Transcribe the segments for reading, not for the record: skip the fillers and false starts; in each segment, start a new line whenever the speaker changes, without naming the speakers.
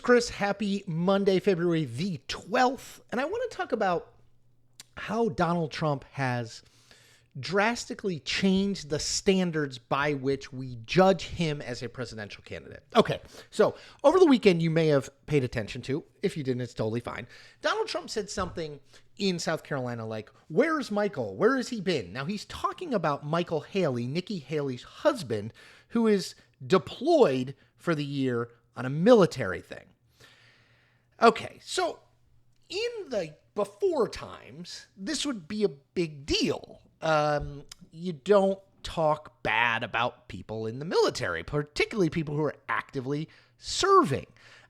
Chris. Happy Monday, February the 12th. And I want to talk about how Donald Trump has drastically changed the standards by which we judge him as a presidential candidate. Okay, so over the weekend, you may have paid attention to, if you didn't, it's totally fine. Donald Trump said something in South Carolina like, "Where's Michael? Where has he been?" Now, he's talking about Michael Haley, Nikki Haley's husband, who is deployed for the year on a military thing. Okay, so in the before times, this would be a big deal. You don't talk bad about people in the military, particularly people who are actively serving.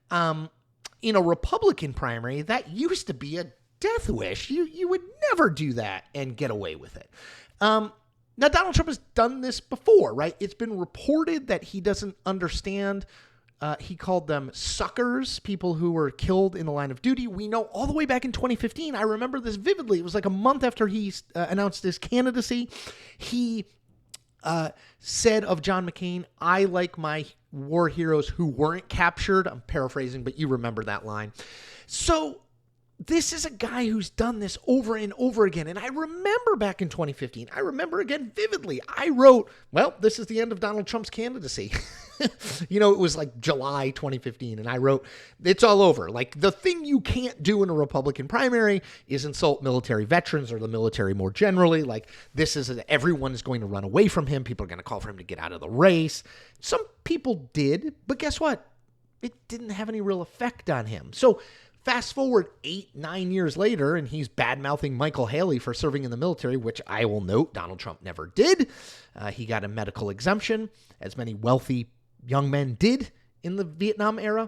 In a Republican primary, that used to be a death wish. You would never do that and get away with it. Now, Donald Trump has done this before, right? It's been reported that he doesn't understand. He called them suckers, people who were killed in the line of duty. We know all the way back in 2015, I remember this vividly. It was like a month after he announced his candidacy. He said of John McCain, "I like my war heroes who weren't captured." I'm paraphrasing, but you remember that line. So this is a guy who's done this over and over again. And I remember back in 2015, I remember again vividly, I wrote, well, this is the end of Donald Trump's candidacy. It was like July 2015. And I wrote, it's all over. Like, the thing you can't do in a Republican primary is insult military veterans or the military more generally. Like, everyone is going to run away from him. People are going to call for him to get out of the race. Some people did, but guess what? It didn't have any real effect on him. So fast forward 8-9 years later, and he's badmouthing Michael Haley for serving in the military, which I will note Donald Trump never did. He got a medical exemption, as many wealthy young men did in the Vietnam era.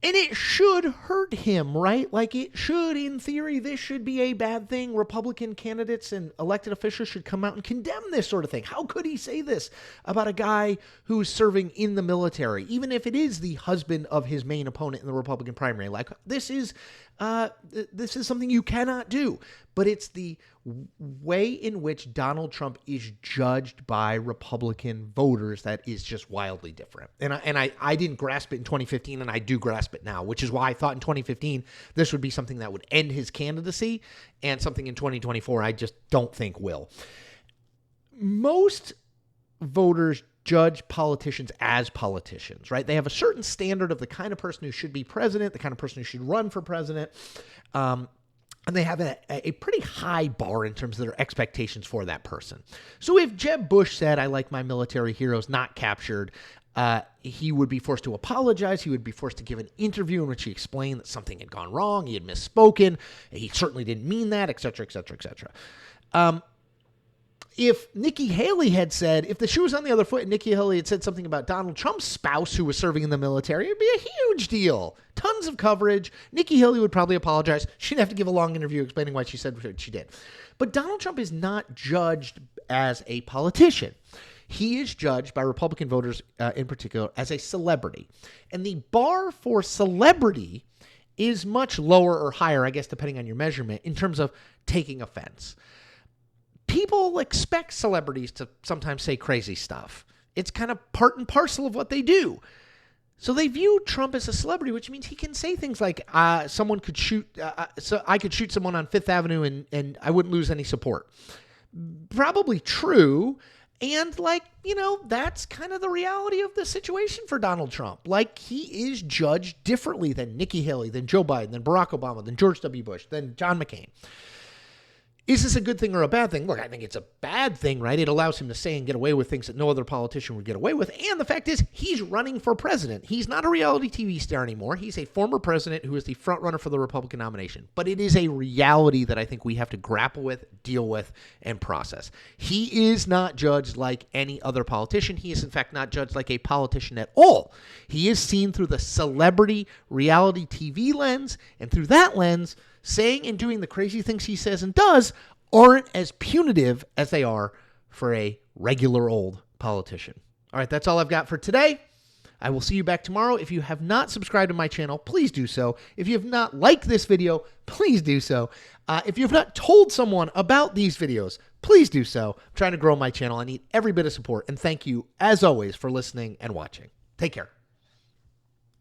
And it should hurt him, right? Like, it should, in theory, this should be a bad thing. Republican candidates and elected officials should come out and condemn this sort of thing. How could he say this about a guy who's serving in the military, even if it is the husband of his main opponent in the Republican primary? Like, this is something you cannot do. But it's the way in which Donald Trump is judged by Republican voters that is just wildly different. And I didn't grasp it in 2015, and I do grasp it now, which is why I thought in 2015 this would be something that would end his candidacy, and something in 2024 I just don't think will. Most voters judge politicians as politicians, right? They have a certain standard of the kind of person who should be president, the kind of person who should run for president, and they have a pretty high bar in terms of their expectations for that person. So if Jeb Bush said, "I like my military heroes not captured," he would be forced to apologize. He would be forced to give an interview in which he explained that something had gone wrong. He had misspoken. He certainly didn't mean that, et cetera, et cetera, et cetera. If Nikki Haley had said, if the shoe was on the other foot and Nikki Haley had said something about Donald Trump's spouse who was serving in the military, it'd be a huge deal. Tons of coverage. Nikki Haley would probably apologize. She'd have to give a long interview explaining why she said what she did. But Donald Trump is not judged as a politician. He is judged by Republican voters in particular as a celebrity. And the bar for celebrity is much lower or higher, I guess, depending on your measurement, in terms of taking offense. People expect celebrities to sometimes say crazy stuff. It's kind of part and parcel of what they do. So they view Trump as a celebrity, which means he can say things like, someone could shoot, so I could shoot someone on Fifth Avenue and I wouldn't lose any support. Probably true. And that's kind of the reality of the situation for Donald Trump. Like, he is judged differently than Nikki Haley, than Joe Biden, than Barack Obama, than George W. Bush, than John McCain. Is this a good thing or a bad thing? Look, I think it's a bad thing, right? It allows him to say and get away with things that no other politician would get away with. And the fact is, he's running for president. He's not a reality TV star anymore. He's a former president who is the front runner for the Republican nomination. But it is a reality that I think we have to grapple with, deal with, and process. He is not judged like any other politician. He is, in fact, not judged like a politician at all. He is seen through the celebrity reality TV lens, and through that lens, saying and doing the crazy things he says and does aren't as punitive as they are for a regular old politician. All right, that's all I've got for today. I will see you back tomorrow. If you have not subscribed to my channel, please do so. If you have not liked this video, please do so. If you have not told someone about these videos, please do so. I'm trying to grow my channel. I need every bit of support. And thank you, as always, for listening and watching. Take care.